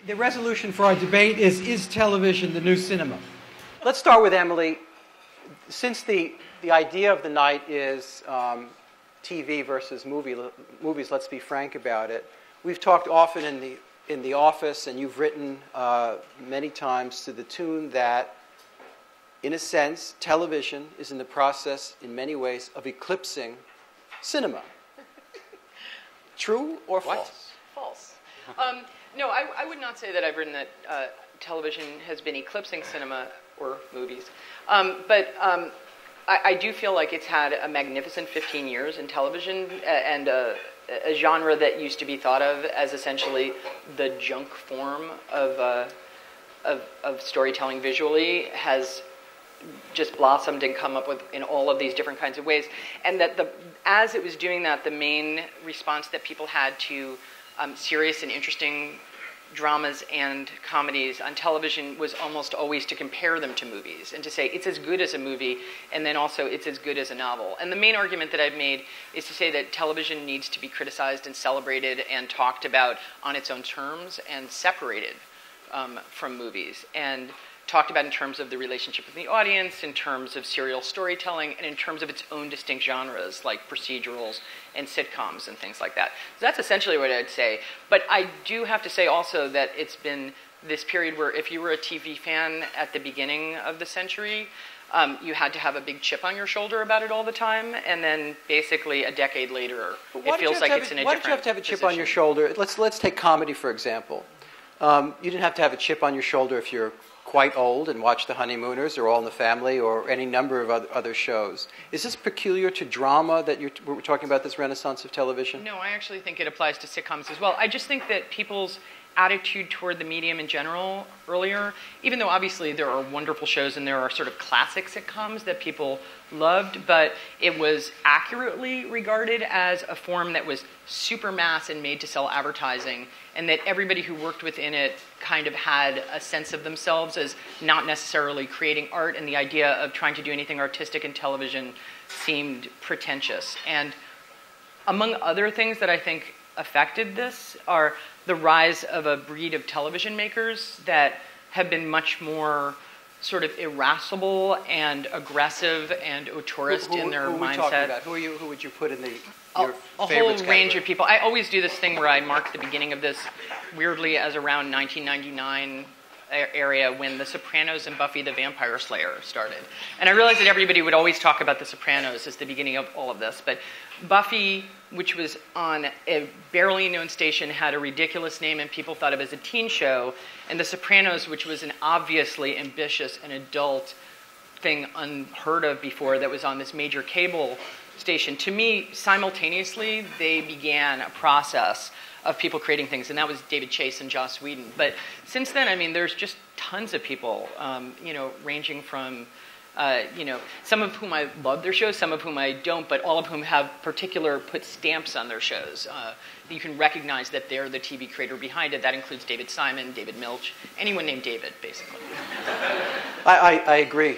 The resolution for our debate is television the new cinema? Let's start with Emily. Since the idea of the night is TV versus movies, let's be frank about it. We've talked often in the office, and you've written many times to the tune that, in a sense, television is in the process, in many ways, of eclipsing cinema. True or false? False. No, I would not say that I've written that television has been eclipsing cinema or movies. But I do feel like it's had a magnificent 15 years in television, and a genre that used to be thought of as essentially the junk form of storytelling visually has just blossomed and come up with in all of these different kinds of ways. And that as it was doing that, the main response that people had to serious and interesting dramas and comedies on television was almost always to compare them to movies and to say it's as good as a movie, and then also it's as good as a novel. And the main argument that I've made is to say that television needs to be criticized and celebrated and talked about on its own terms and separated from movies, and talked about in terms of the relationship with the audience, in terms of serial storytelling, and in terms of its own distinct genres like procedurals and sitcoms and things like that. So that's essentially what I'd say. But I do have to say also that it's been this period where if you were a TV fan at the beginning of the century, you had to have a big chip on your shoulder about it all the time, and then basically a decade later, it feels like it's in a different position. Why did you have to have a chip on your shoulder? Let's take comedy, for example. You didn't have to have a chip on your shoulder if you're quite old and watch The Honeymooners or All in the Family or any number of other shows. Is this peculiar to drama that we're talking about, this renaissance of television? No, I actually think it applies to sitcoms as well. I just think that people's attitude toward the medium in general earlier, even though obviously there are wonderful shows and there are sort of classic sitcoms that people loved, but it was accurately regarded as a form that was super mass and made to sell advertising, and that everybody who worked within it kind of had a sense of themselves as not necessarily creating art, and the idea of trying to do anything artistic in television seemed pretentious. And among other things that I think affected this are the rise of a breed of television makers that have been much more sort of irascible and aggressive and auteurist in their mindset. Who are we talking about? Who would you put in your a whole range of people. I always do this thing where I mark the beginning of this weirdly as around 1999 area when The Sopranos and Buffy the Vampire Slayer started. And I realized that everybody would always talk about The Sopranos as the beginning of all of this, but Buffy, which was on a barely known station, had a ridiculous name and people thought of it as a teen show, and The Sopranos, which was an obviously ambitious and adult thing unheard of before that was on this major cable station. To me, simultaneously, they began a process of people creating things, and that was David Chase and Joss Whedon. But since then, I mean, there's just tons of people, ranging from, some of whom I love their shows, some of whom I don't, but all of whom have put stamps on their shows. You can recognize that they're the TV creator behind it. That includes David Simon, David Milch, anyone named David, basically. I agree.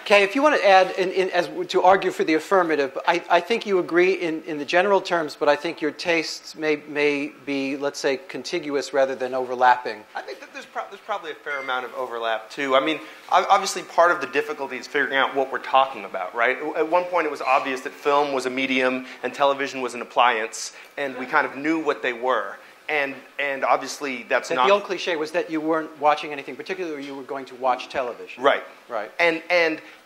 Kay, if you want to add, to argue for the affirmative, I think you agree in the general terms, but I think your tastes may be, let's say, contiguous rather than overlapping. I think that there's probably a fair amount of overlap, too. I mean, obviously part of the difficulty is figuring out what we're talking about, right? At one point it was obvious that film was a medium and television was an appliance, and we kind of knew what they were. And obviously that's not... The old cliche was that you weren't watching anything particular, or you were going to watch television. Right. Right.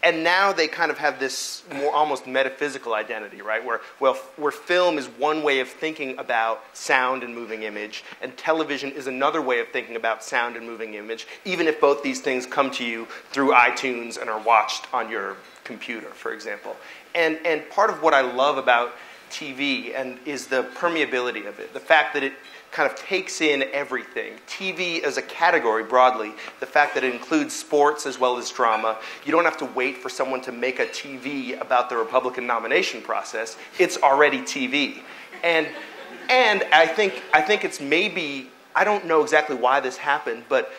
And now they kind of have this more almost metaphysical identity, right? Where film is one way of thinking about sound and moving image, and television is another way of thinking about sound and moving image, even if both these things come to you through iTunes and are watched on your computer, for example. And part of what I love about TV is the permeability of it, the fact that it kind of takes in everything. TV as a category broadly, the fact that it includes sports as well as drama. You don't have to wait for someone to make a TV about the Republican nomination process. It's already TV. And I think it's maybe, I don't know exactly why this happened, but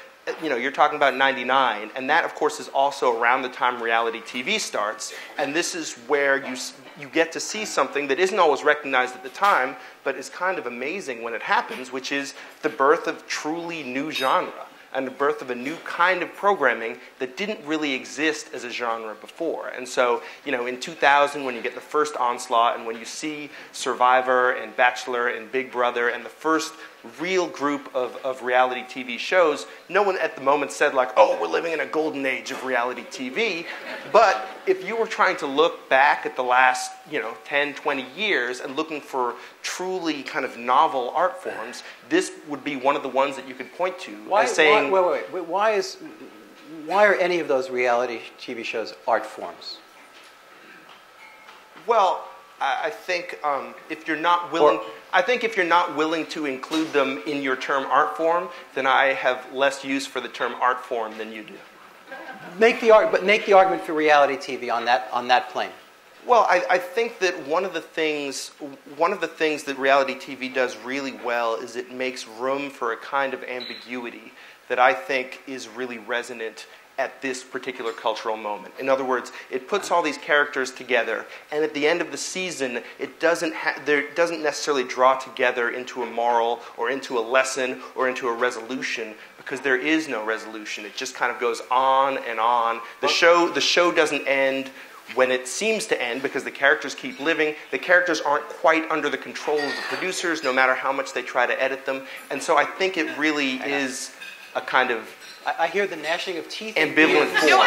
you're talking about 99, and that, of course, is also around the time reality TV starts, and this is where you get to see something that isn't always recognized at the time, but is kind of amazing when it happens, which is the birth of truly new genre, and the birth of a new kind of programming that didn't really exist as a genre before. And so, in 2000, when you get the first onslaught, and when you see Survivor and Bachelor and Big Brother and the first real group of reality TV shows, no one at the moment said like, oh, we're living in a golden age of reality TV. But if you were trying to look back at the last 10, 20 years and looking for truly kind of novel art forms, this would be one of the ones that you could point to as saying... Wait. Why are any of those reality TV shows art forms? Well, I think if you're not willing... I think if you're not willing to include them in your term art form, then I have less use for the term art form than you do. Make the argument for reality TV on that plane. Well, I think that one of the things that reality TV does really well is it makes room for a kind of ambiguity that I think is really resonant at this particular cultural moment. In other words, it puts all these characters together, and at the end of the season, it doesn't necessarily draw together into a moral or into a lesson or into a resolution, because there is no resolution. It just kind of goes on and on. The show doesn't end when it seems to end, because the characters keep living. The characters aren't quite under the control of the producers, no matter how much they try to edit them. And so I think it really is a kind of... I hear the gnashing of teeth. Ambivalent form.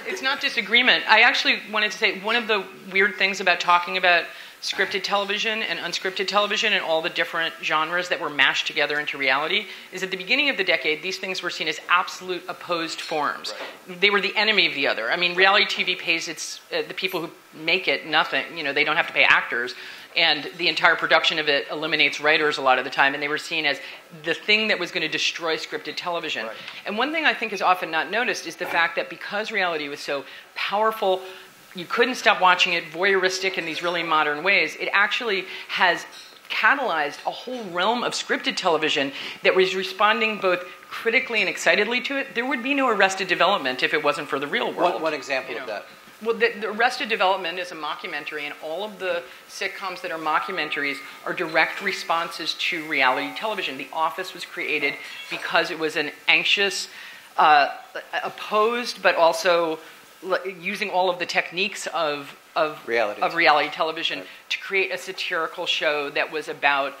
It's not disagreement. I actually wanted to say one of the weird things about talking about scripted television and unscripted television and all the different genres that were mashed together into reality is at the beginning of the decade, these things were seen as absolute opposed forms. Right. They were the enemy of the other. I mean, reality TV pays the people who make it nothing. They don't have to pay actors. And the entire production of it eliminates writers a lot of the time, and they were seen as the thing that was going to destroy scripted television. Right. And one thing I think is often not noticed is the fact that because reality was so powerful, you couldn't stop watching it, voyeuristic in these really modern ways, it actually has catalyzed a whole realm of scripted television that was responding both critically and excitedly to it. There would be no Arrested Development if it wasn't for the real world. One example of that? Well, the Arrested Development is a mockumentary, and all of the sitcoms that are mockumentaries are direct responses to reality television. The Office was created because it was an anxious, opposed, but also using all of the techniques of reality television to create a satirical show that was about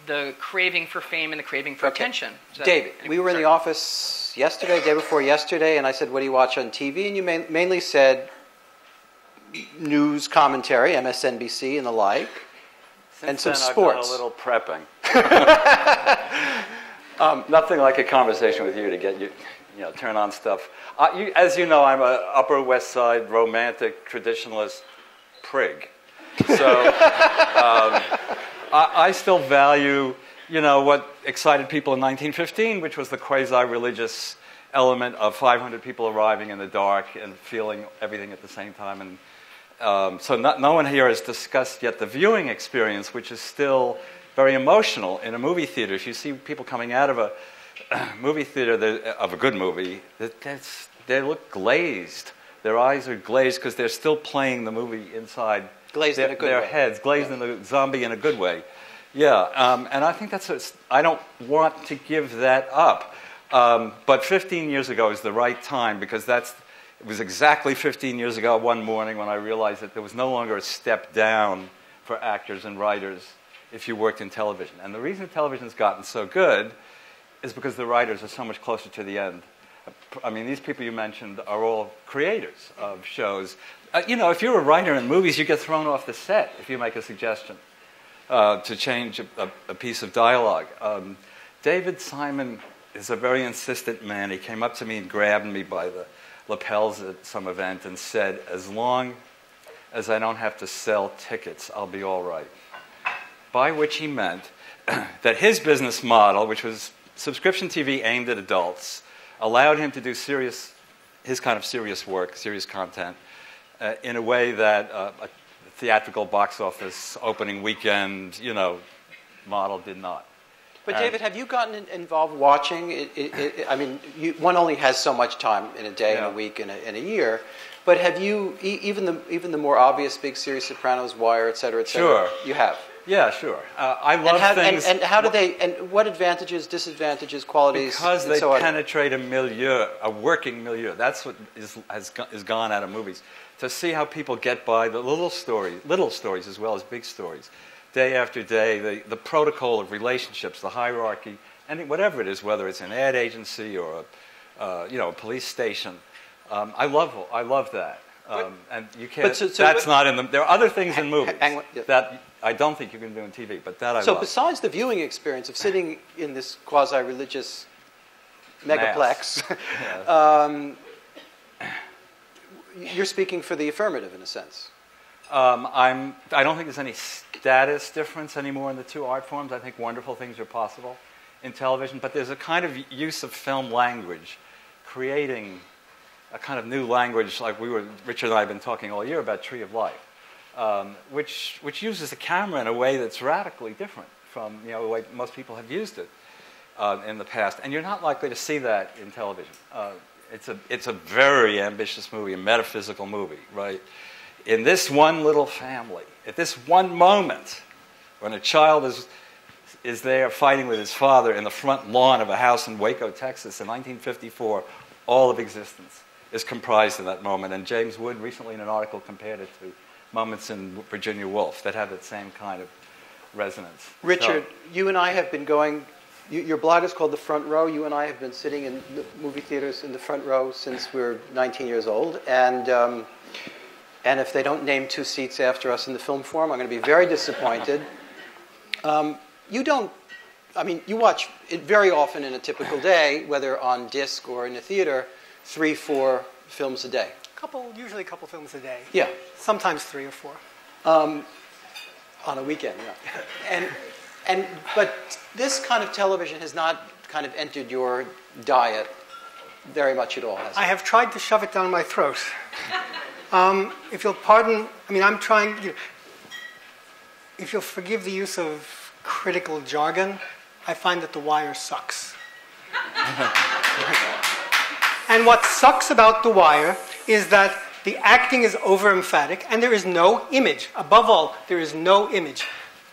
the craving for fame and the craving for attention. David, we were in the office yesterday, day before yesterday, and I said, what do you watch on TV? And you mainly said news commentary, MSNBC and the like, and some sports. I've done a little prepping. Nothing like a conversation with you to get you, turn on stuff. As you know, I'm an Upper West Side romantic traditionalist prig. So I still value, what excited people in 1915, which was the quasi-religious element of 500 people arriving in the dark and feeling everything at the same time. And so no one here has discussed yet the viewing experience, which is still very emotional in a movie theater. If you see people coming out of a movie theater of a good movie, they look glazed. Their eyes are glazed because they're still playing the movie inside their heads, glazed in the zombie in a good way. Yeah, and I think I don't want to give that up. But 15 years ago is the right time, because it was exactly 15 years ago one morning when I realized that there was no longer a step down for actors and writers if you worked in television. And the reason television's gotten so good is because the writers are so much closer to the end. I mean, these people you mentioned are all creators of shows. If you're a writer in movies, you get thrown off the set if you make a suggestion to change a piece of dialogue. David Simon is a very insistent man. He came up to me and grabbed me by the lapels at some event and said, as long as I don't have to sell tickets, I'll be all right. By which he meant that his business model, which was subscription TV aimed at adults, allowed him to do his kind of serious work, serious content, in a way that a theatrical box office opening weekend, model did not. But David, have you gotten involved watching? I mean, one only has so much time in a day, in a week, in a year. But have you, even the more obvious big series, Sopranos, Wire, et cetera, Sure. you have? Yeah, sure. I love things. And how do they? And what advantages, disadvantages, qualities? Because they so penetrate a milieu, a working milieu. That's what is gone out of movies. To see how people get by the little stories as well as big stories, day after day, the protocol of relationships, the hierarchy, and whatever it is, whether it's an ad agency or a police station. I love that. And you can't. That's not in them. There are other things in movies that I don't think you can do in TV, but that I love. So besides the viewing experience of sitting in this quasi-religious megaplex, you're speaking for the affirmative in a sense. I don't think there's any status difference anymore in the two art forms. I think wonderful things are possible in television, but there's a kind of use of film language, creating a kind of new language, like Richard and I have been talking all year about Tree of Life, which uses the camera in a way that's radically different from the way most people have used it in the past. And you're not likely to see that in television. It's a very ambitious movie, a metaphysical movie, right? In this one little family, at this one moment, when a child is there fighting with his father in the front lawn of a house in Waco, Texas, in 1954, all of existence is comprised in that moment. And James Wood recently in an article compared it to moments in Virginia Woolf that have that same kind of resonance. Richard, you and I have been going, your blog is called The Front Row. You and I have been sitting in movie theaters in the front row since we were 19 years old. And if they don't name two seats after us in the film forum, I'm going to be very disappointed. You watch it very often in a typical day, whether on disc or in a theater, 3-4 films a day. Usually a couple films a day. Yeah. Sometimes 3 or 4. On a weekend, yeah. But this kind of television has not kind of entered your diet very much at all, has it? I have tried to shove it down my throat. If you'll pardon, I'm trying, if you'll forgive the use of critical jargon, I find that The Wire sucks. And what sucks about The Wire is that the acting is over-emphatic and there is no image. Above all, there is no image.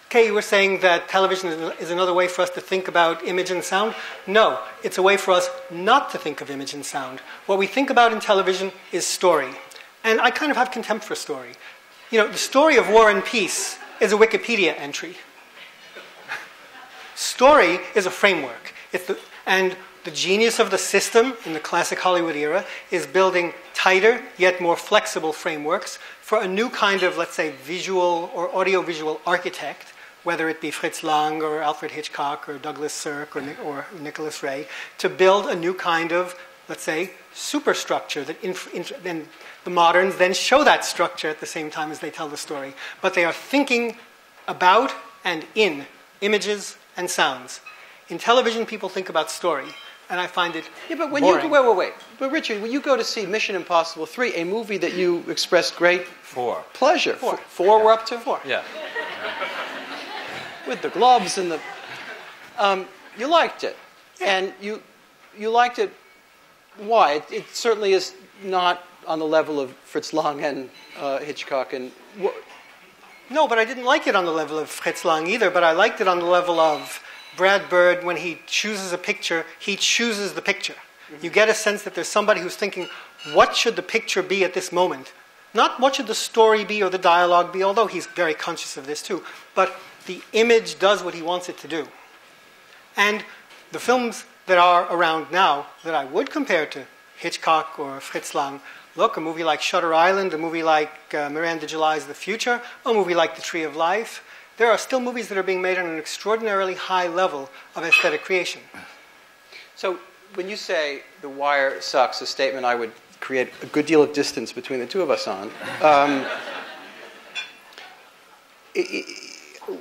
Okay, you were saying that television is another way for us to think about image and sound. No, it's a way for us not to think of image and sound. What we think about in television is story. And I kind of have contempt for story. The story of War and Peace is a Wikipedia entry. Story is a framework. And the genius of the system in the classic Hollywood era is building tighter yet more flexible frameworks for a new kind of, let's say, visual or audiovisual architect, whether it be Fritz Lang or Alfred Hitchcock or Douglas Sirk or Nicholas Ray, to build a new kind of, let's say, superstructure that then the moderns then show that structure at the same time as they tell the story. But they are thinking about and in images and sounds. In television, people think about story. And I find it boring. Wait. But Richard, when you go to see Mission Impossible 3, a movie that you expressed great pleasure. Four we're up to? 4. Yeah. With the gloves and the... you liked it. Yeah. And you liked it. Why? It certainly is not on the level of Fritz Lang and Hitchcock. No, but I didn't like it on the level of Fritz Lang either, but I liked it on the level of Brad Bird. When he chooses a picture, he chooses the picture. Mm-hmm. You get a sense that there's somebody who's thinking, what should the picture be at this moment? Not what should the story be or the dialogue be, although he's very conscious of this too, but the image does what he wants it to do. And the films that are around now that I would compare to Hitchcock or Fritz Lang, look, a movie like Shutter Island, a movie like Miranda July's The Future, a movie like The Tree of Life. There are still movies that are being made on an extraordinarily high level of aesthetic creation. So when you say The Wire sucks, a statement I would create a good deal of distance between the two of us on.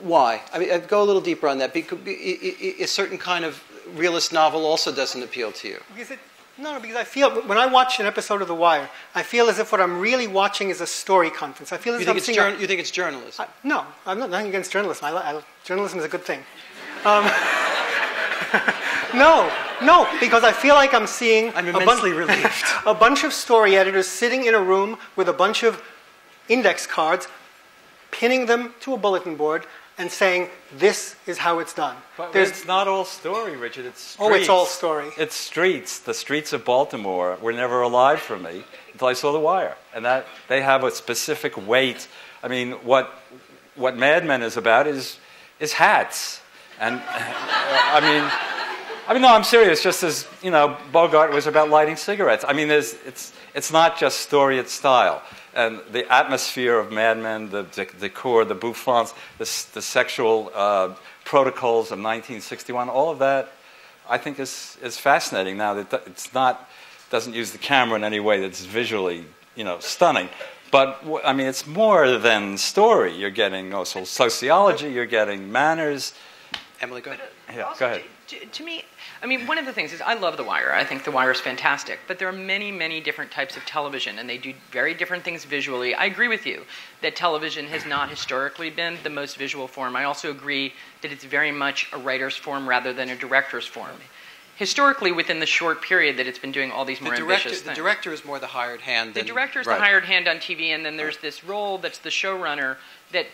Why? I'd go a little deeper on that. Because a certain kind of realist novel also doesn't appeal to you. Because I feel, when I watch an episode of The Wire, I feel as if what I'm really watching is a story conference. I feel as you think it's journalism? No, I'm not nothing against journalism. Journalism is a good thing. No, because I feel like I'm seeing I'm immensely relieved. a bunch of story editors sitting in a room with a bunch of index cards, pinning them to a bulletin board, and saying, this is how it's done. But it's not all story, Richard. It's streets. Oh, it's all story. It's streets. The streets of Baltimore were never alive for me until I saw The Wire. And that they have a specific weight. I mean, what Mad Men is about is hats. And I mean, no, I'm serious. Just as, Bogart was about lighting cigarettes. I mean, it's not just story, it's style. And the atmosphere of Mad Men, the decor, the bouffants, the sexual protocols of 1961, all of that, I think is fascinating. Now that doesn't use the camera in any way that's visually, stunning. But I mean, it's more than story. You're getting also sociology. You're getting manners. Emily, go ahead. Yeah, go ahead. To me, I mean, one of the things is I love The Wire. I think The Wire is fantastic. But there are many, many different types of television, and they do very different things visually. I agree with you that television has not historically been the most visual form. I also agree that it's very much a writer's form rather than a director's form. Historically, within the short period that it's been doing all these more ambitious things. The director is more the hired hand. The director is the hired hand on TV, and then there's this role that's the showrunner that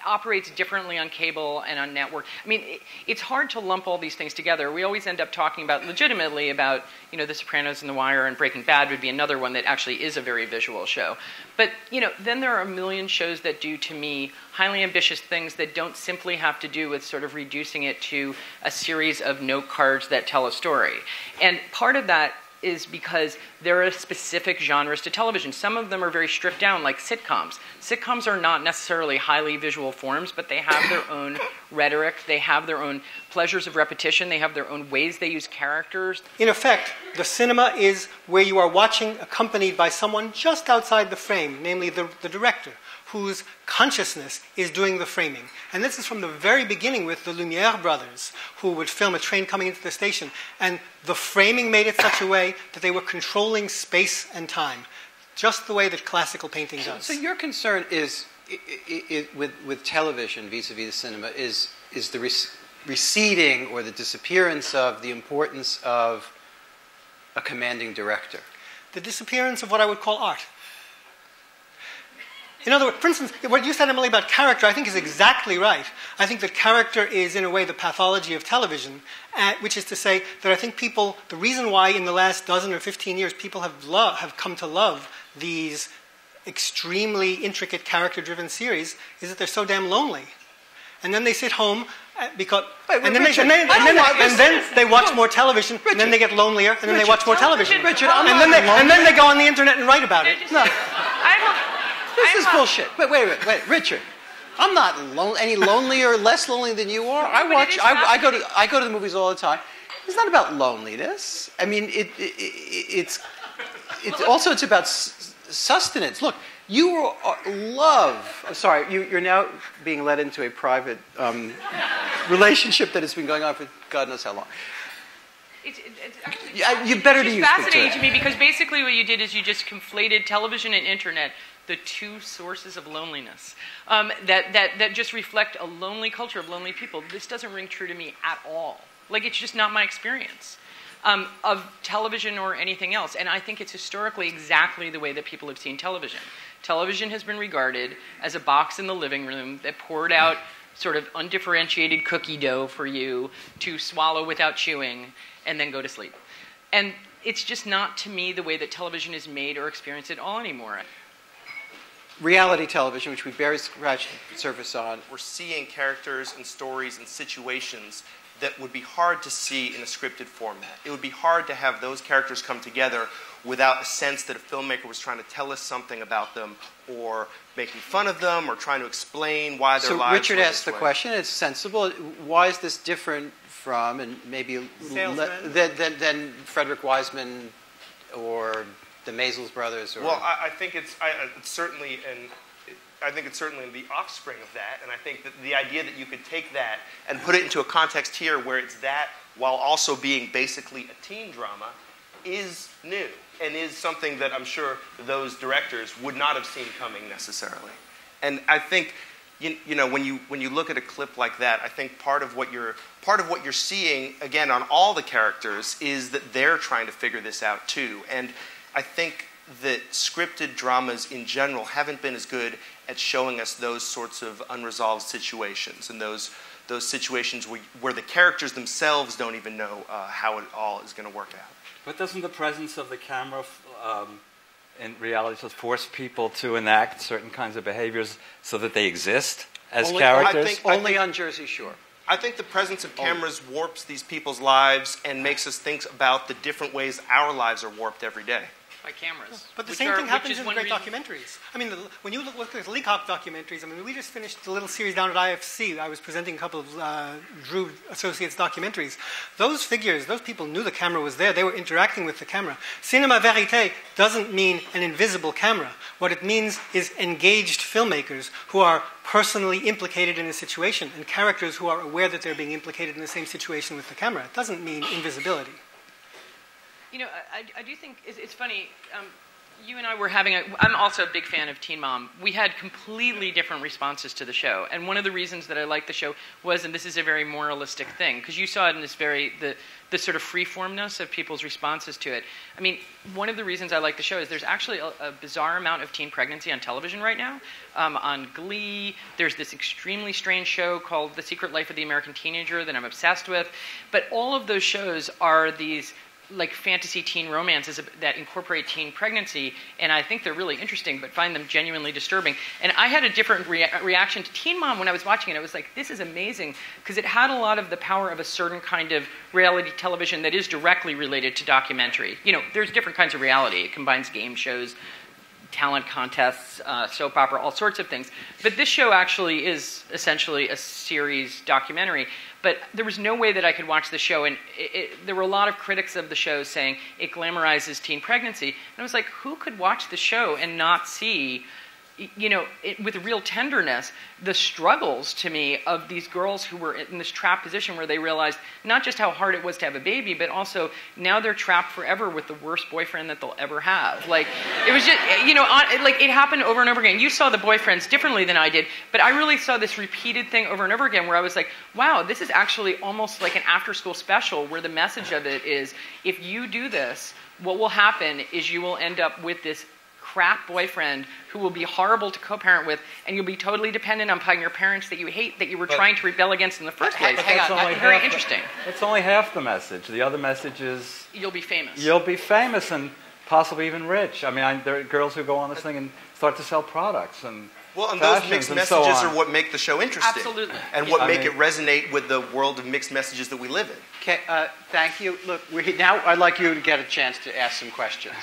operates differently on cable and on network. I mean, it's hard to lump all these things together. We always end up talking legitimately about, The Sopranos and The Wire, and Breaking Bad would be another one that actually is a very visual show. But, then there are a million shows that do, to me, highly ambitious things that don't simply have to do with sort of reducing it to a series of note cards that tell a story. And part of that is because there are specific genres to television. Some of them are very stripped down, like sitcoms. Sitcoms are not necessarily highly visual forms, but they have their own rhetoric. They have their own pleasures of repetition. They have their own ways they use characters. In effect, the cinema is where you are watching accompanied by someone just outside the frame, namely the director, whose consciousness is doing the framing. And this is from the very beginning with the Lumiere brothers, who would film a train coming into the station. And the framing made it such a way that they were controlling space and time, just the way that classical painting does. So your concern is, with television vis-a-vis the cinema, is the receding or the disappearance of the importance of a commanding director. The disappearance of what I would call art. In other words, for instance, what you said, Emily, about character, I think is exactly right. I think that character is, in a way, the pathology of television, which is to say that I think people, the reason why in the last dozen or 15 years people have come to love these extremely intricate character-driven series is that they're so damn lonely. And then they sit home because, and then they watch more television, Richard, and then they get lonelier, and then they watch more television. Richard, and then they go on the internet and write about it. No. This is bullshit. Wait, Richard. I'm not any lonelier or less lonely than you are. I go to the movies all the time. It's not about loneliness. I mean, it's about sustenance. Look, you love. I'm sorry, you're now being led into a private relationship that has been going on for God knows how long. You better to use. It's fascinating to me because basically what you did is you just conflated television and internet, the two sources of loneliness that just reflect a lonely culture of lonely people. This doesn't ring true to me at all. Like, it's just not my experience of television or anything else. And I think it's historically exactly the way that people have seen television. Television has been regarded as a box in the living room that poured out sort of undifferentiated cookie dough for you to swallow without chewing and then go to sleep. And it's just not, to me, the way that television is made or experienced at all anymore. Reality television, which we barely scratched the surface on. We're seeing characters and stories and situations that would be hard to see in a scripted format. It would be hard to have those characters come together without a sense that a filmmaker was trying to tell us something about them or making fun of them or trying to explain why their lives were this way. So Richard asked the question, it's sensible. Why is this different from, and maybe than Frederick Wiseman or the Maysles brothers? Or... Well, I think it's certainly the offspring of that, and I think that the idea that you could take that and put it into a context here where it's that while also being basically a teen drama is new and is something that I'm sure those directors would not have seen coming necessarily. And I think you know, when you look at a clip like that, I think part of what you're seeing again on all the characters is that they're trying to figure this out too. And I think that scripted dramas in general haven't been as good at showing us those sorts of unresolved situations and those situations where the characters themselves don't even know how it all is going to work out. But doesn't the presence of the camera in reality just force people to enact certain kinds of behaviors so that they exist as characters? Only on Jersey Shore. I think the presence of cameras warps these people's lives and makes us think about the different ways our lives are warped every day. By cameras. But the same thing happens in the great documentaries. I mean, when you look at the Leacock documentaries, I mean, we just finished a little series down at IFC. I was presenting a couple of Drew Associates documentaries. Those figures, those people knew the camera was there. They were interacting with the camera. Cinema verité doesn't mean an invisible camera. What it means is engaged filmmakers who are personally implicated in a situation and characters who are aware that they're being implicated in the same situation with the camera. It doesn't mean invisibility. You know, I do think it's funny. You and I were having I'm also a big fan of Teen Mom. We had completely different responses to the show. And one of the reasons that I liked the show was, and this is a very moralistic thing, because you saw it in this the sort of freeformness of people's responses to it. I mean, one of the reasons I like the show is there's actually a bizarre amount of teen pregnancy on television right now. On Glee, there's this extremely strange show called The Secret Life of the American Teenager that I'm obsessed with. But all of those shows are these like fantasy teen romances that incorporate teen pregnancy, and I think they're really interesting, but find them genuinely disturbing. And I had a different reaction to Teen Mom when I was watching it. I was like, this is amazing, because it had a lot of the power of a certain kind of reality television that is directly related to documentary. You know, there's different kinds of reality. It combines game shows, talent contests, soap opera, all sorts of things. But this show actually is essentially a series documentary. But there was no way that I could watch the show, and there were a lot of critics of the show saying it glamorizes teen pregnancy. And I was like, who could watch the show and not see, you know, with real tenderness, the struggles to me of these girls who were in this trapped position where they realized not just how hard it was to have a baby, but also now they're trapped forever with the worst boyfriend that they'll ever have. Like, it was just, you know, like it happened over and over again. You saw the boyfriends differently than I did, but I really saw this repeated thing over and over again where I was like, wow, this is actually almost like an after-school special where the message of it is, if you do this, what will happen is you will end up with this crap boyfriend who will be horrible to co-parent with, and you'll be totally dependent upon your parents that you hate, that you were trying to rebel against in the first place. Very interesting. That's only half the message. The other message is you'll be famous. You'll be famous and possibly even rich. I mean, there are girls who go on this thing and start to sell products and those mixed messages are what make the show interesting. Absolutely. And what make it resonate with the world of mixed messages that we live in. Okay, thank you. Look, now I'd like you to get a chance to ask some questions.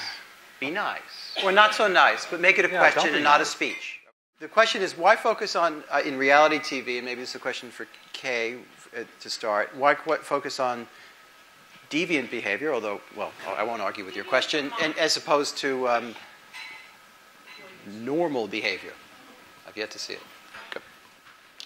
Be nice. Or not so nice, but make it a question and not a speech. The question is, why focus on, in reality TV, and maybe this is a question for Kay to start, why focus on deviant behavior, although, well, I won't argue with your question, and as opposed to normal behavior? I've yet to see it. Go.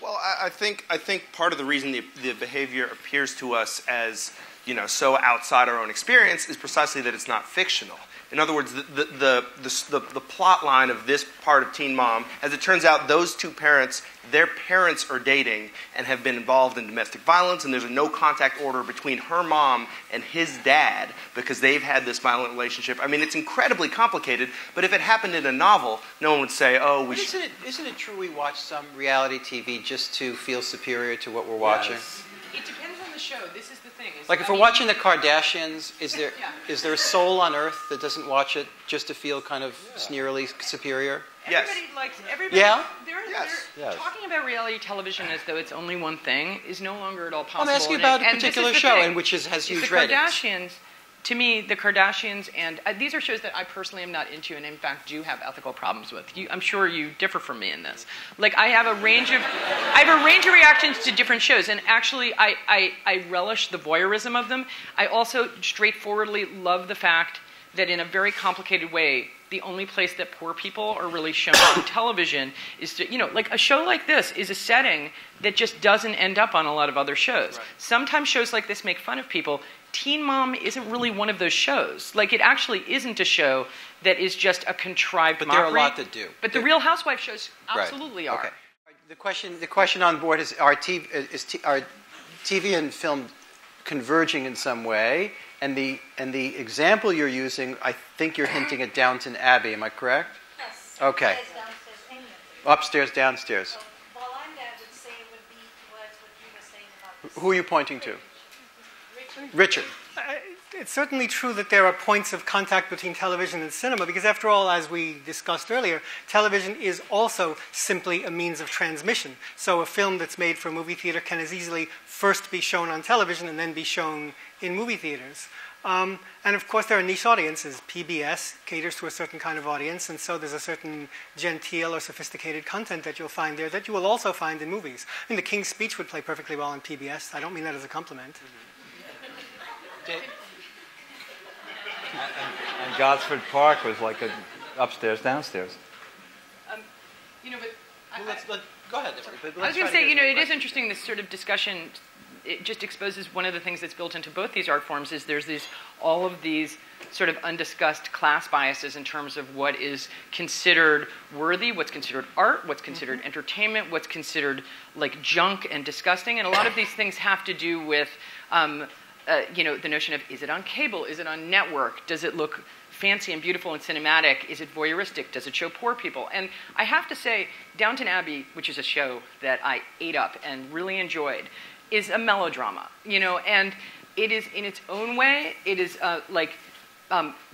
Well, I think part of the reason the behavior appears to us as, you know, so outside our own experience is precisely that it's not fictional. In other words, the plot line of this part of Teen Mom, as it turns out, those two parents, their parents are dating and have been involved in domestic violence, and there's a no-contact order between her mom and his dad because they've had this violent relationship. I mean, it's incredibly complicated, but if it happened in a novel, no one would say, oh, we should... Isn't it true we watch some reality TV just to feel superior to what we're watching? Yes. It depends on the show. This is the thing. Like if we're watching the Kardashians, is there a soul on earth that doesn't watch it just to feel kind of sneerily superior? Yes. Everybody. Yeah? They're talking about reality television as though it's only one thing is no longer at all possible. I'm asking about a particular show, and which has huge ratings. Kardashians. To me, the Kardashians, and these are shows that I personally am not into, and in fact do have ethical problems with. I'm sure you differ from me in this. Like I have a range of reactions to different shows, and actually, I relish the voyeurism of them. I also straightforwardly love the fact that in a very complicated way, the only place that poor people are really shown on television is to, you know, like a show like this is a setting that just doesn't end up on a lot of other shows. Right. Sometimes shows like this make fun of people. Teen Mom isn't really one of those shows. Like, it actually isn't a show that is just a contrived mockery. But there are a lot that do. But the Real Housewives shows absolutely are. Okay. The question on board is: are TV and film converging in some way? And the example you're using, I think you're hinting at Downton Abbey. Am I correct? Yes. Okay. Upstairs, downstairs. So Bolanda would say it would be what you were saying about this. Who are you pointing to? Richard. Richard. It's certainly true that there are points of contact between television and cinema because, after all, as we discussed earlier, television is also simply a means of transmission. So a film that's made for a movie theater can as easily first be shown on television and then be shown in movie theaters. And of course, there are niche audiences. PBS caters to a certain kind of audience, and so there's a certain genteel or sophisticated content that you'll find there that you will also find in movies. I mean, The King's Speech would play perfectly well on PBS. I don't mean that as a compliment. And Gosford Park was like a upstairs, downstairs. Go ahead. I was going to say, it is interesting, this sort of discussion. It just exposes one of the things that's built into both these art forms is there's all of these sort of undiscussed class biases in terms of what is considered worthy, what's considered art, what's considered entertainment, what's considered like junk and disgusting. And a lot of these things have to do with the notion of, is it on cable? Is it on network? Does it look fancy and beautiful and cinematic? Is it voyeuristic? Does it show poor people? And I have to say, Downton Abbey, which is a show that I ate up and really enjoyed, is a melodrama, and it is in its own way. It is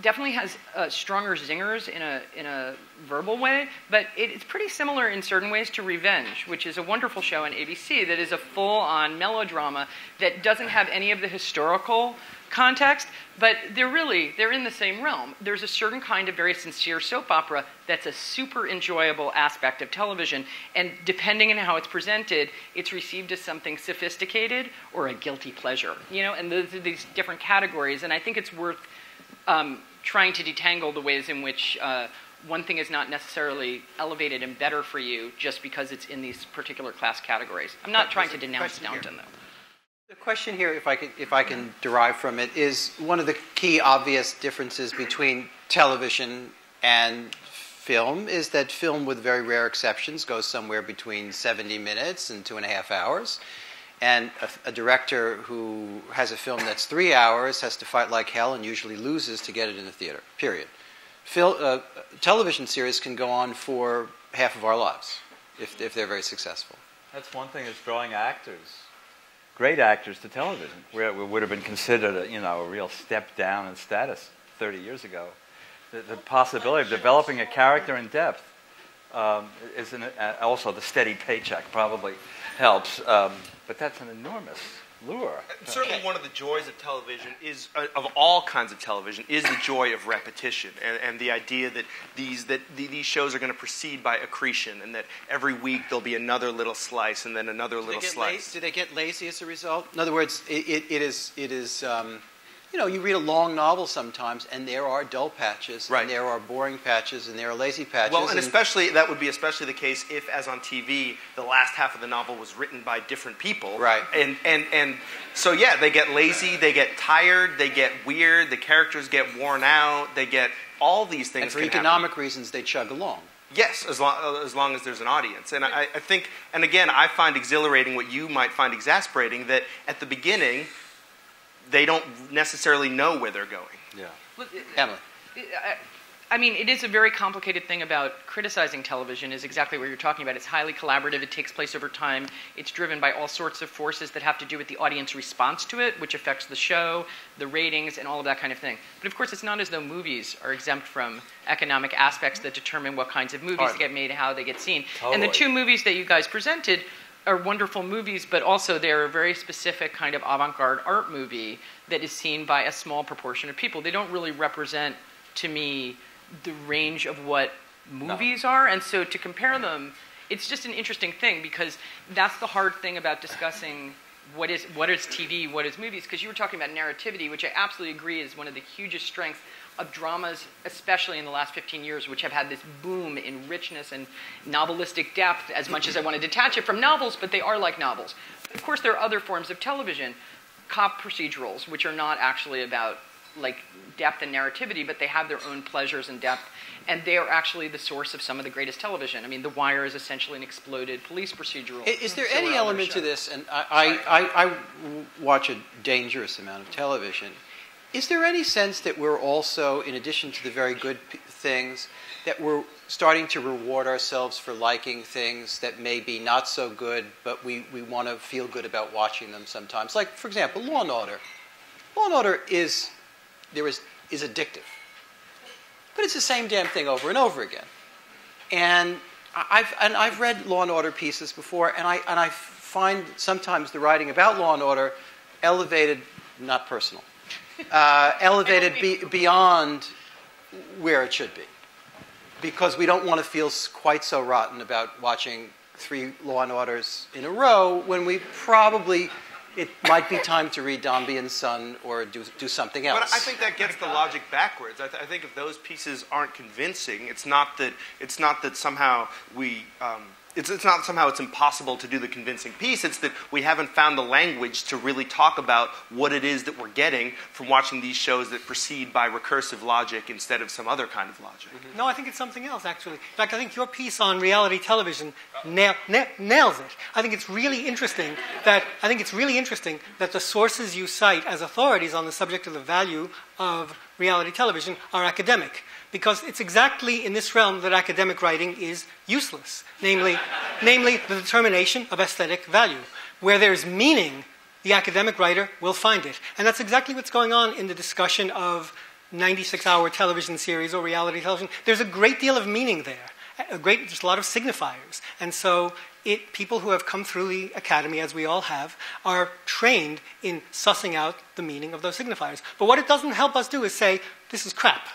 definitely has stronger zingers in a verbal way, but it's pretty similar in certain ways to Revenge, which is a wonderful show on ABC that is a full-on melodrama that doesn't have any of the historical context, but they're in the same realm. There's a certain kind of very sincere soap opera that's a super enjoyable aspect of television, and depending on how it's presented, it's received as something sophisticated or a guilty pleasure, and those are these different categories, and I think it's worth trying to detangle the ways in which one thing is not necessarily elevated and better for you just because it's in these particular class categories. I'm not trying to denounce Downton, though. The question here, if I can derive from it, is one of the key obvious differences between television and film is that film, with very rare exceptions, goes somewhere between 70 minutes and 2.5 hours. And a director who has a film that's 3 hours has to fight like hell and usually loses to get it in the theater, period. Television series can go on for half of our lives if they're very successful. That's one thing, is drawing actors, great actors, to television, where it would have been considered a real step down in status 30 years ago. The possibility of developing a character in depth is also the steady paycheck probably helps, but that's an enormous lure. Certainly one of the joys of television is, of all kinds of television, is the joy of repetition and the idea that these shows are going to proceed by accretion and that every week there'll be another little slice and then another little slice. Do they get lazy as a result? In other words, it is you read a long novel sometimes, and there are dull patches, right, and there are boring patches, and there are lazy patches. Well, and that would be especially the case if, as on TV, the last half of the novel was written by different people. Right. And so, yeah, they get lazy, they get tired, they get weird, the characters get worn out, they get all these things. And for economic reasons, they chug along. Yes, as long as there's an audience. And I think, and again, I find exhilarating what you might find exasperating, that at the beginning, they don't necessarily know where they're going. Yeah. Emily. I mean, it is a very complicated thing about criticizing television, is exactly what you're talking about. It's highly collaborative. It takes place over time. It's driven by all sorts of forces that have to do with the audience response to it, which affects the show, the ratings, and all of that kind of thing. But of course, it's not as though movies are exempt from economic aspects that determine what kinds of movies get made, how they get seen. Totally. And the two movies that you guys presented are wonderful movies, but also they're a very specific kind of avant-garde art movie that is seen by a small proportion of people. They don't really represent, to me, the range of what movies are. And so to compare them, it's just an interesting thing, because that's the hard thing about discussing what is TV, what is movies, because you were talking about narrativity, which I absolutely agree is one of the hugest strengths of dramas, especially in the last 15 years, which have had this boom in richness and novelistic depth, as much as I want to detach it from novels, but they are like novels. Of course, there are other forms of television, cop procedurals, which are not actually about like depth and narrativity, but they have their own pleasures and depth, and they are actually the source of some of the greatest television. I mean, The Wire is essentially an exploded police procedural. Is there So any are other element to shows. this? And I watch a dangerous amount of television. Is there any sense that we're also, in addition to the very good things, that we're starting to reward ourselves for liking things that may be not so good, but we want to feel good about watching them sometimes? Like, for example, Law and Order. Law and Order is addictive. But it's the same damn thing over and over again. And I've read Law and Order pieces before, and I find sometimes the writing about Law and Order elevated, not personal, elevated beyond where it should be. Because we don't want to feel quite so rotten about watching 3 Law and Orders in a row when we probably, it might be time to read Downby and Son or do something else. But I think that gets the logic backwards. I think if those pieces aren't convincing, it's not that somehow we. It's not somehow it's impossible to do the convincing piece. It's that we haven't found the language to really talk about what it is that we're getting from watching these shows that proceed by recursive logic instead of some other kind of logic. No, I think it's something else, actually. In fact, I think your piece on reality television nails it. I think it's really interesting that the sources you cite as authorities on the subject of the value of reality television are academic. Because it's exactly in this realm that academic writing is useless, namely the determination of aesthetic value. Where there's meaning, the academic writer will find it. And that's exactly what's going on in the discussion of 96-hour television series or reality television. There's a great deal of meaning there. There's a lot of signifiers. And so people who have come through the academy, as we all have, are trained in sussing out the meaning of those signifiers. But what it doesn't help us do is say, this is crap.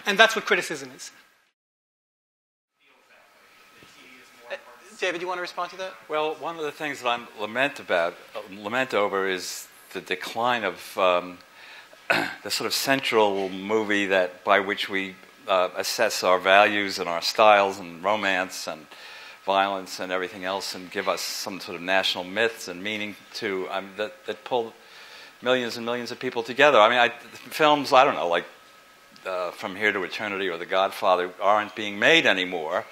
And that's what criticism is. David, do you want to respond to that? Well, one of the things that I lament over is the decline of the sort of central movie by which we assess our values and our styles and romance and violence and everything else, and give us some sort of national myths and meaning to that pull millions and millions of people together. I mean, films, I don't know, like From Here to Eternity or The Godfather aren't being made anymore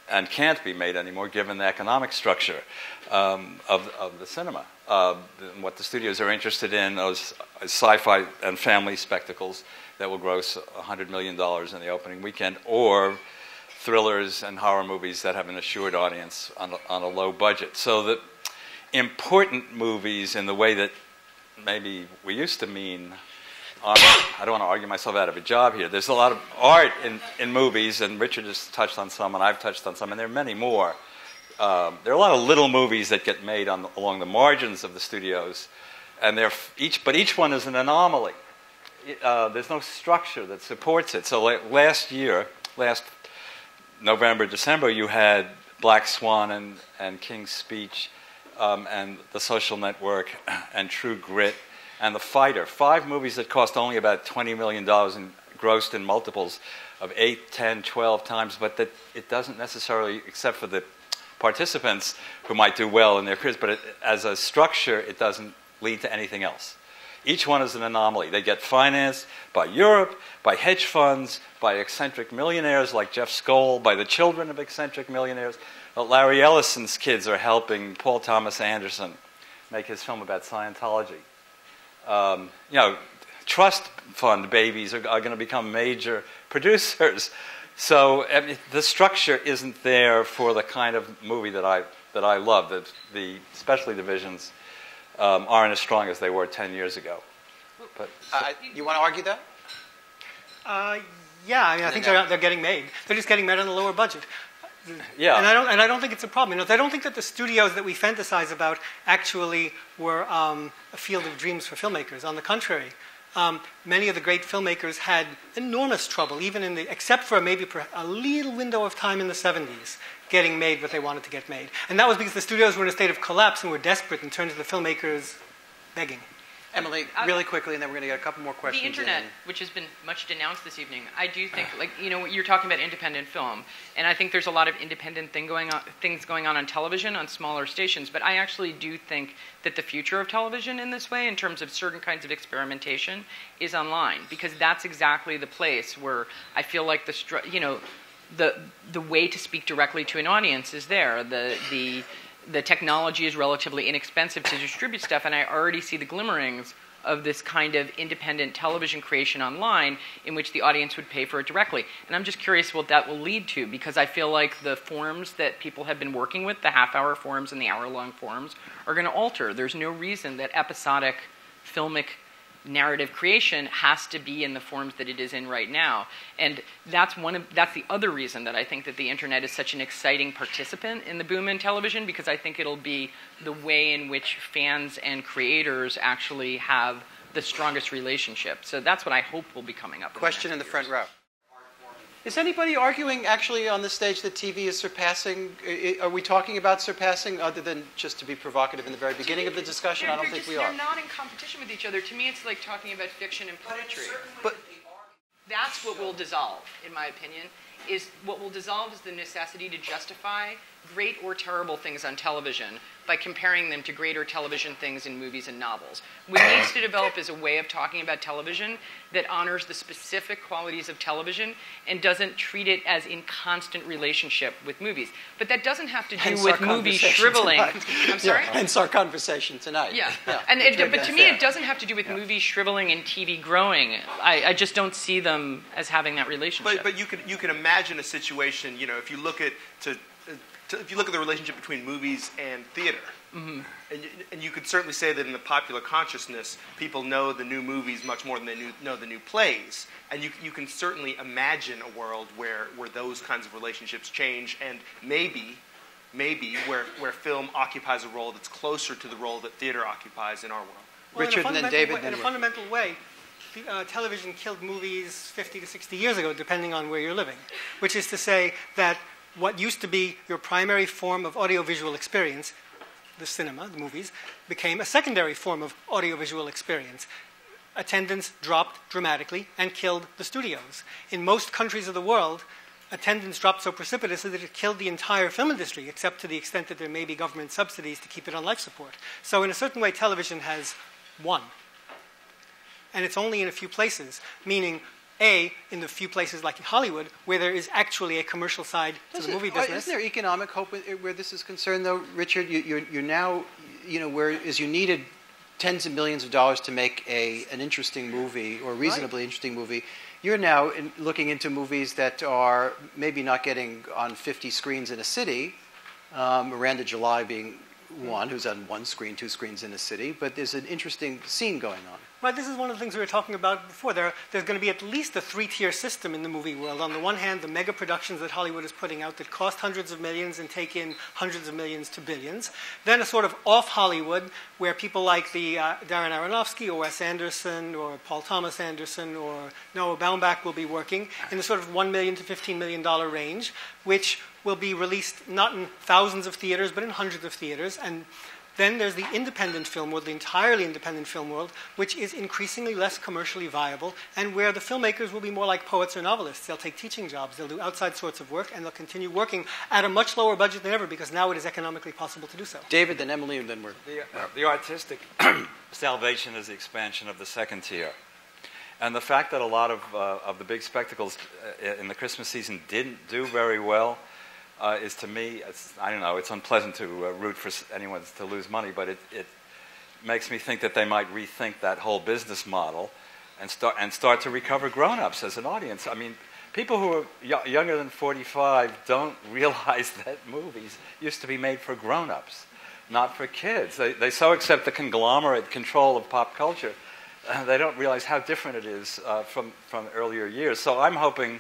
and can't be made anymore given the economic structure of the cinema. What the studios are interested in is sci-fi and family spectacles that will gross $100 million in the opening weekend, or thrillers and horror movies that have an assured audience on a low budget. So the important movies in the way that maybe we used to mean, I don't want to argue myself out of a job here. There's a lot of art in movies, and Richard has touched on some, and I've touched on some, and there are many more. There are a lot of little movies that get made along the margins of the studios, and each one is an anomaly. There's no structure that supports it. So last November, December, you had Black Swan and King's Speech and The Social Network and True Grit and The Fighter, 5 movies that cost only about $20 million and grossed in multiples of 8, 10, 12 times, but that it doesn't necessarily, except for the participants who might do well in their careers, but as a structure, it doesn't lead to anything else. Each one is an anomaly. They get financed by Europe, by hedge funds, by eccentric millionaires like Jeff Skoll, by the children of eccentric millionaires. Larry Ellison's kids are helping Paul Thomas Anderson make his film about Scientology. Trust fund babies are going to become major producers. So the structure isn't there for the kind of movie that I love. The specialty divisions aren't as strong as they were 10 years ago. But you want to argue that? Yeah, I mean, I think they're getting made. They're just getting made on a lower budget. Yeah. And I don't think it's a problem. I don't think that the studios that we fantasize about actually were a field of dreams for filmmakers. On the contrary, many of the great filmmakers had enormous trouble, even except for maybe a little window of time in the 70s, getting made what they wanted to get made. And that was because the studios were in a state of collapse and were desperate and turned to the filmmakers begging. Emily, really quickly, and then we're going to get a couple more questions. The internet, which has been much denounced this evening, I do think, you're talking about independent film, and I think there's a lot of independent things going on television on smaller stations, but I actually do think that the future of television in this way, in terms of certain kinds of experimentation, is online, because that's exactly the place where I feel like the way to speak directly to an audience is there. The technology is relatively inexpensive to distribute stuff, and I already see the glimmerings of this kind of independent television creation online in which the audience would pay for it directly. And I'm just curious what that will lead to, because I feel like the forms that people have been working with, the half-hour forms and the hour-long forms, are going to alter. There's no reason that episodic filmic narrative creation has to be in the forms that it is in right now. And that's the other reason that I think that the internet is such an exciting participant in the boom in television, because I think it'll be the way in which fans and creators actually have the strongest relationship. So that's what I hope will be coming up. Question in the front row. Is anybody arguing actually on this stage that TV is surpassing? Are we talking about surpassing, other than just to be provocative in the very beginning of the discussion? I don't think we are. They're not in competition with each other. To me, it's like talking about fiction and poetry. But that's what will dissolve, in my opinion. What will dissolve is the necessity to justify great or terrible things on television by comparing them to greater television things in movies and novels. What needs to develop is a way of talking about television that honors the specific qualities of television and doesn't treat it as in constant relationship with movies. But that doesn't have to do with movies shriveling. I'm sorry? Yeah, hence our conversation tonight. Yeah. But to me, it doesn't have to do with movies shriveling and TV growing. I just don't see them as having that relationship. But you can imagine a situation, if you look at if you look at the relationship between movies and theater, and you could certainly say that in the popular consciousness, people know the new movies much more than they know the new plays. And you can certainly imagine a world where those kinds of relationships change, and maybe where film occupies a role that's closer to the role that theater occupies in our world. Well, Richard and then David. In a fundamental way, television killed movies 50 to 60 years ago, depending on where you're living, which is to say that what used to be your primary form of audiovisual experience, the cinema, the movies, became a secondary form of audiovisual experience. Attendance dropped dramatically and killed the studios. In most countries of the world, attendance dropped so precipitously that it killed the entire film industry, except to the extent that there may be government subsidies to keep it on life support. So in a certain way, television has won. And it's only in a few places, meaning in the few places like in Hollywood, where there is actually a commercial side to the movie business. Isn't there economic hope where this is concerned, though, Richard? You're now, whereas you needed tens of millions of dollars to make an interesting movie or reasonably interesting movie, you're now looking into movies that are maybe not getting on 50 screens in a city, Miranda July being one, who's on one screen, two screens in a city, but there's an interesting scene going on. Well, this is one of the things we were talking about before. There's going to be at least a three-tier system in the movie world. On the one hand, the mega productions that Hollywood is putting out that cost hundreds of millions and take in hundreds of millions to billions. Then a sort of off-Hollywood where people like the Darren Aronofsky or Wes Anderson or Paul Thomas Anderson or Noah Baumbach will be working in the sort of $1 million to $15 million range, which will be released not in thousands of theaters, but in hundreds of theaters. And then there's the independent film world, the entirely independent film world, which is increasingly less commercially viable, and where the filmmakers will be more like poets or novelists. They'll take teaching jobs, they'll do outside sorts of work, and they'll continue working at a much lower budget than ever, because now it is economically possible to do so. David, then Emily, and then we're... The artistic salvation is the expansion of the second tier. And the fact that a lot of the big spectacles in the Christmas season didn't do very well is, to me, I don't know, it's unpleasant to root for anyone to lose money, but it makes me think that they might rethink that whole business model and start to recover grown-ups as an audience. I mean, people who are younger than 45 don't realize that movies used to be made for grown-ups, not for kids. They so accept the conglomerate control of pop culture, they don't realize how different it is from earlier years. So I'm hoping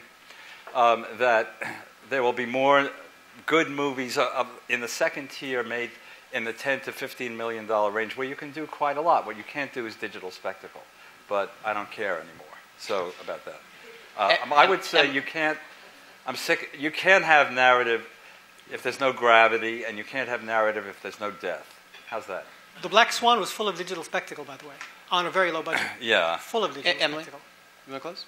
that there will be more good movies in the second tier made in the $10 to $15 million range, where you can do quite a lot. What you can't do is digital spectacle, but I don't care anymore. So about that, I would say you can't. I'm sick. You can't have narrative if there's no gravity, and you can't have narrative if there's no death. How's that? The Black Swan was full of digital spectacle, by the way, on a very low budget. Yeah. Full of digital Emily, spectacle. you want to close?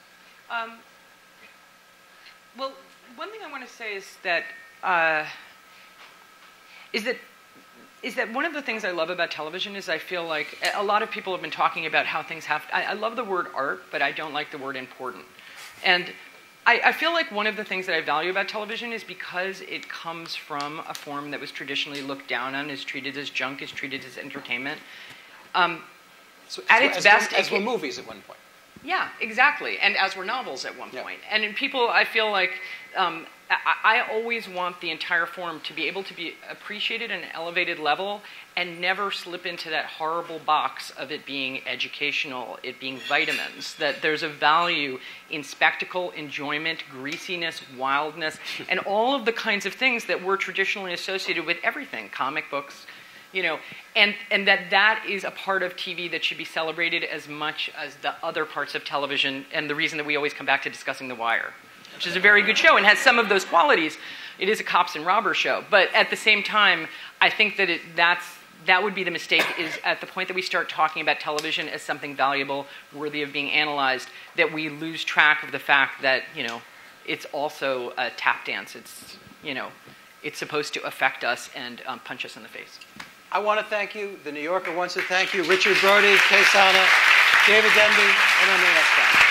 Well, one thing I want to say is that one of the things I love about television is I feel like a lot of people have been talking about how things have. I love the word art, but I don't like the word important. And I feel like one of the things that I value about television is because it comes from a form that was traditionally looked down on, is treated as junk, is treated as entertainment. As were movies at one point. Yeah, exactly. And as were novels at one point. And in people, I feel like I always want the entire form to be able to be appreciated at an elevated level and never slip into that horrible box of it being educational, it being vitamins, that there's a value in spectacle, enjoyment, greasiness, wildness, and all of the kinds of things that were traditionally associated with everything, comic books, and that is a part of TV that should be celebrated as much as the other parts of television, and the reason that we always come back to discussing The Wire, which is a very good show and has some of those qualities. It is a cops and robbers show, but at the same time, I think that that would be the mistake, is at the point that we start talking about television as something valuable, worthy of being analyzed, that we lose track of the fact that, it's also a tap dance. It's supposed to affect us and punch us in the face. I want to thank you. The New Yorker wants to thank you. Richard Brody, Kelefa Sanneh, David Denby, and Emily Nussbaum.